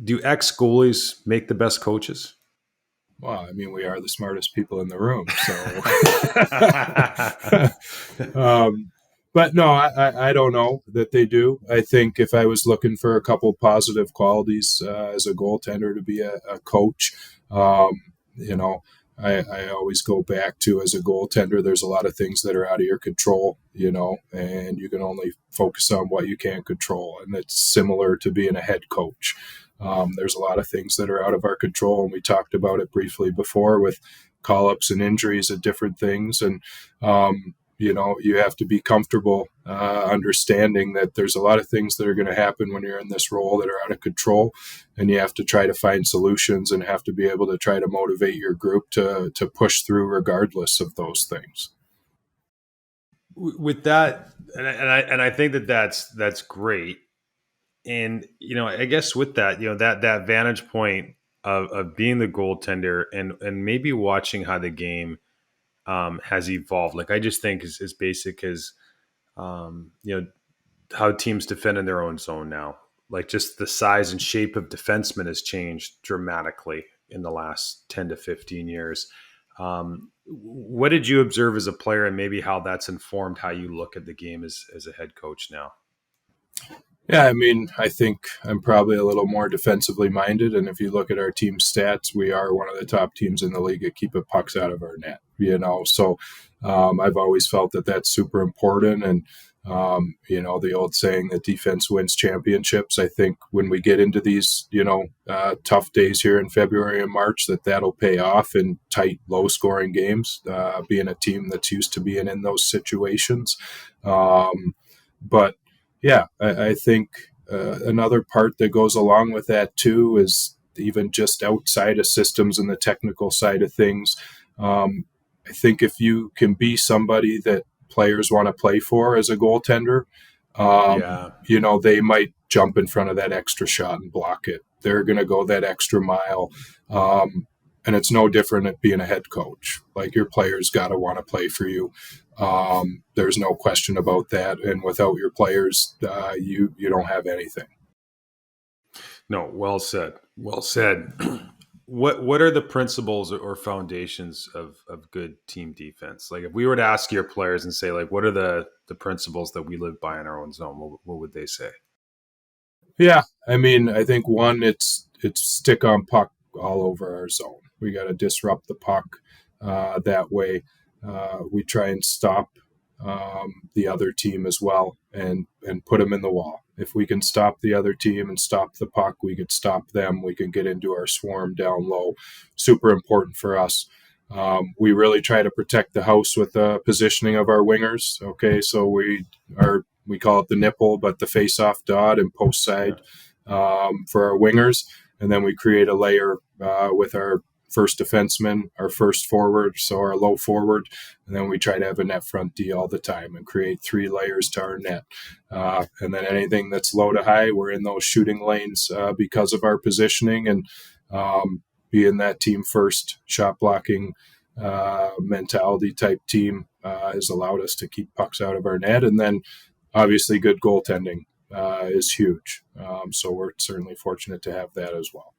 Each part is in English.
Do ex-goalies make the best coaches? Well, I mean, we are the smartest people in the room, so. But no, I don't know that they do. I think if I was looking for a couple positive qualities as a goaltender to be a coach, um, you know, I always go back to, as a goaltender, there's a lot of things that are out of your control, and you can only focus on what you can control. And it's similar to being a head coach. There's a lot of things that are out of our control, and we talked about it briefly before with call-ups and injuries and different things. And you have to be comfortable understanding that there's a lot of things that are going to happen when you're in this role that are out of control, and you have to try to find solutions and have to be able to try to motivate your group to push through regardless of those things. With that, and I think that's great. And I guess with that, that vantage point of being the goaltender and maybe watching how the game has evolved. Like I just think is as basic as how teams defend in their own zone now. Like just the size and shape of defensemen has changed dramatically in the last 10 to 15 years. What did you observe as a player, and maybe how that's informed how you look at the game as a head coach now? Yeah, I mean, I think I'm probably a little more defensively minded. And if you look at our team stats, we are one of the top teams in the league at keeping pucks out of our net, So I've always felt that that's super important. And, the old saying that defense wins championships. I think when we get into these, tough days here in February and March, that'll pay off in tight, low scoring games, being a team that's used to being in those situations. But yeah, I think another part that goes along with that too is even just outside of systems and the technical side of things. I think if you can be somebody that players want to play for as a goaltender, they might jump in front of that extra shot and block it. They're going to go that extra mile. And it's no different at being a head coach. Like, your players got to want to play for you. There's no question about that. And without your players, you don't have anything. No, well said. Well said. What are the principles or foundations of good team defense? Like, if we were to ask your players and say, like, what are the principles that we live by in our own zone, what would they say? Yeah, I mean, I think one, it's stick on puck all over our zone. We got to disrupt the puck that way. We try and stop the other team as well and put them in the wall. If we can stop the other team and stop the puck, we could stop them. We can get into our swarm down low. Super important for us. We really try to protect the house with the positioning of our wingers. Okay, so we call it the nipple, but the face-off dot and post side for our wingers. And then we create a layer with our first defenseman, our first forward, so our low forward, and then we try to have a net front D all the time and create 3 layers to our net. And then anything that's low to high, we're in those shooting lanes because of our positioning and being that team first shot blocking mentality type team has allowed us to keep pucks out of our net. And then obviously good goaltending is huge. So we're certainly fortunate to have that as well.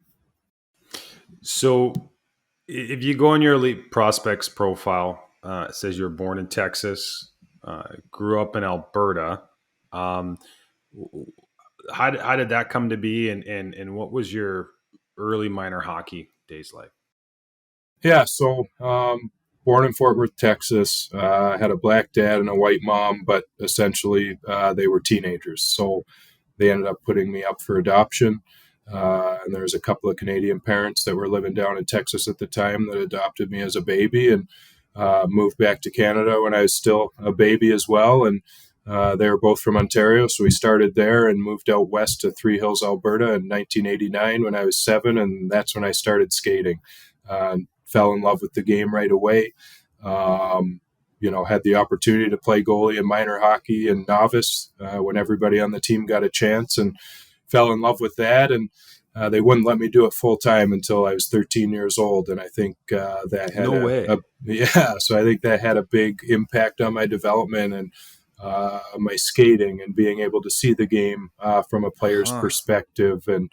So if you go on your elite prospects profile, it says you were born in Texas, grew up in Alberta. How did that come to be, and what was your early minor hockey days like? Yeah, so born in Fort Worth, Texas. Had a black dad and a white mom, but essentially they were teenagers. So they ended up putting me up for adoption. And there was a couple of Canadian parents that were living down in Texas at the time that adopted me as a baby, and moved back to Canada when I was still a baby as well. And they were both from Ontario, so we started there and moved out west to Three Hills, Alberta in 1989 when I was 7, and that's when I started skating. Fell in love with the game right away. Had the opportunity to play goalie in minor hockey and novice when everybody on the team got a chance, and fell in love with that. And they wouldn't let me do it full time until I was 13 years old. And I think that had so I think that had a big impact on my development and my skating and being able to see the game from a player's perspective. And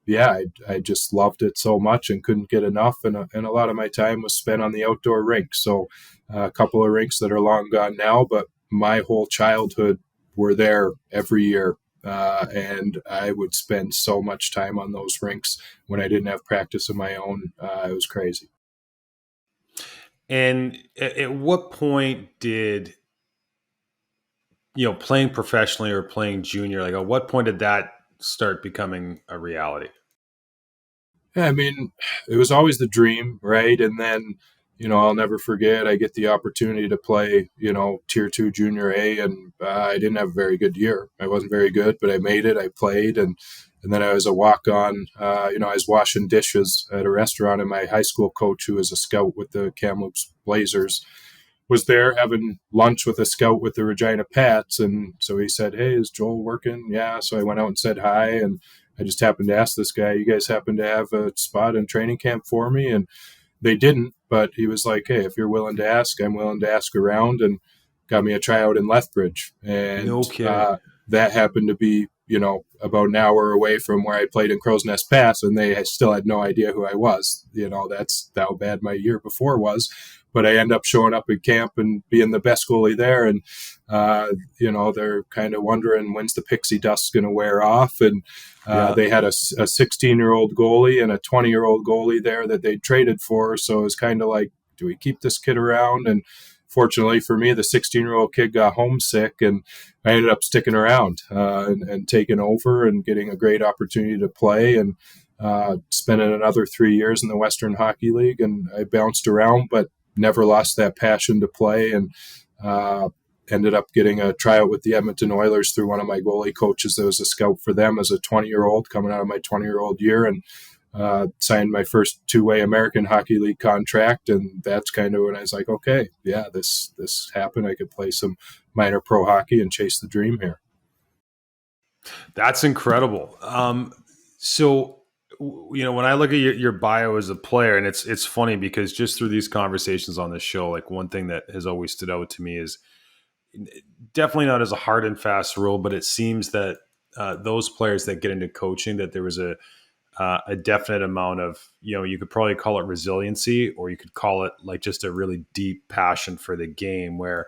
yeah, I just loved it so much and couldn't get enough. And a lot of my time was spent on the outdoor rinks. So a couple of rinks that are long gone now, but my whole childhood were there every year. And I would spend so much time on those rinks when I didn't have practice of my own. It was crazy. And at what point did playing professionally or playing junior, like at what point did that start becoming a reality? Yeah, I mean, it was always the dream, right? And then, I'll never forget, I get the opportunity to play, tier two junior A, and I didn't have a very good year. I wasn't very good, but I made it. I played, and then I was a walk on. I was washing dishes at a restaurant, and my high school coach, who was a scout with the Kamloops Blazers, was there having lunch with a scout with the Regina Pats. And so he said, "Hey, is Joel working?" Yeah. So I went out and said hi. And I just happened to ask this guy, "You guys happen to have a spot in training camp for me?" And they didn't, but he was like, "Hey, if you're willing to ask, I'm willing to ask around," and got me a tryout in Lethbridge. And No kidding. that happened to be, about an hour away from where I played in Crow's Nest Pass, and they still had no idea who I was. That's how bad my year before was. But I end up showing up at camp and being the best goalie there. And, they're kind of wondering when's the pixie dust going to wear off. And Yeah. they had a 16-year-old goalie and a 20-year-old goalie there that they traded for. So it was kind of like, do we keep this kid around? And fortunately for me, the 16-year-old kid got homesick, and I ended up sticking around and taking over and getting a great opportunity to play, and spending another 3 years in the Western Hockey League. And I bounced around, but never lost that passion to play, and ended up getting a tryout with the Edmonton Oilers through one of my goalie coaches that was a scout for them as a 20-year-old coming out of my 20-year-old year, and signed my first two-way American Hockey League contract. And that's kind of when I was like, okay, yeah, this happened. I could play some minor pro hockey and chase the dream here. That's incredible. So, when I look at your bio as a player, and it's funny because just through these conversations on the show, like one thing that has always stood out to me is definitely not as a hard and fast rule, but it seems that those players that get into coaching, that there was a definite amount of, you could probably call it resiliency, or you could call it like just a really deep passion for the game where,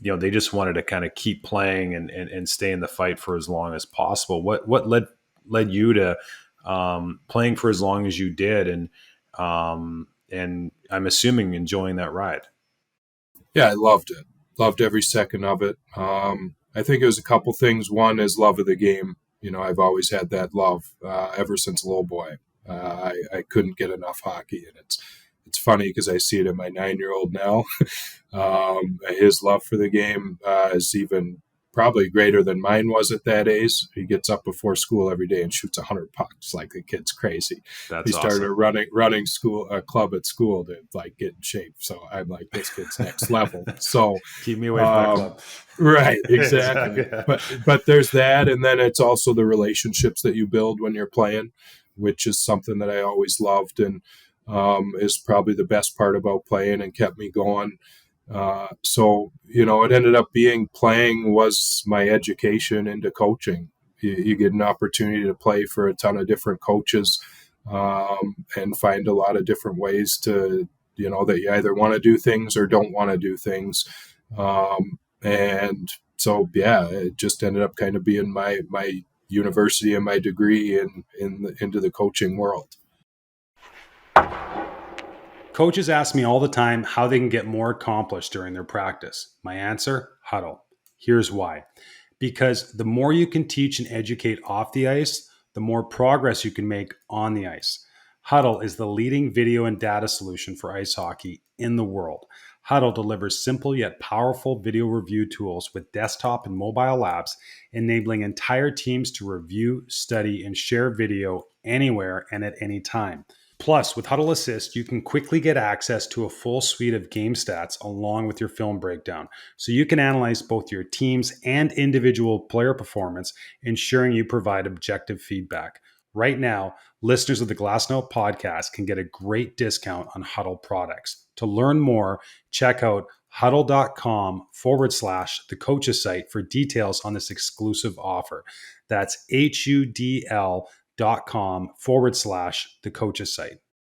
they just wanted to kind of keep playing and stay in the fight for as long as possible. What led you to playing for as long as you did, and I'm assuming enjoying that ride? Yeah, I loved it. Loved every second of it. I think it was a couple things. One is love of the game. I've always had that love ever since a little boy. I couldn't get enough hockey, and it's funny because I see it in my 9-year-old now. His love for the game is even probably greater than mine was at that age. He gets up before school every day and shoots 100 pucks like the kid's crazy. He That's started awesome. a running school a club at school to like get in shape. So I'm like, this kid's next level. So Keep me away from that um, club. right, exactly. Exactly. But there's that, and then it's also the relationships that you build when you're playing, which is something that I always loved, and is probably the best part about playing and kept me going. So it ended up being playing was my education into coaching. You get an opportunity to play for a ton of different coaches, and find a lot of different ways to that you either want to do things or don't want to do things. And so yeah, it just ended up kind of being my university and my degree into the coaching world. Coaches ask me all the time how they can get more accomplished during their practice. My answer: huddle. Here's why. Because the more you can teach and educate off the ice, the more progress you can make on the ice. Huddle is the leading video and data solution for ice hockey in the world. Huddle delivers simple yet powerful video review tools with desktop and mobile apps, enabling entire teams to review, study, and share video anywhere and at any time. Plus, with Huddle Assist, you can quickly get access to a full suite of game stats along with your film breakdown, so you can analyze both your team's and individual player performance, ensuring you provide objective feedback. Right now, listeners of the Glassnote podcast can get a great discount on Huddle products. To learn more, check out huddle.com/the coaches site for details on this exclusive offer. That's HUDL.com/the coaches site.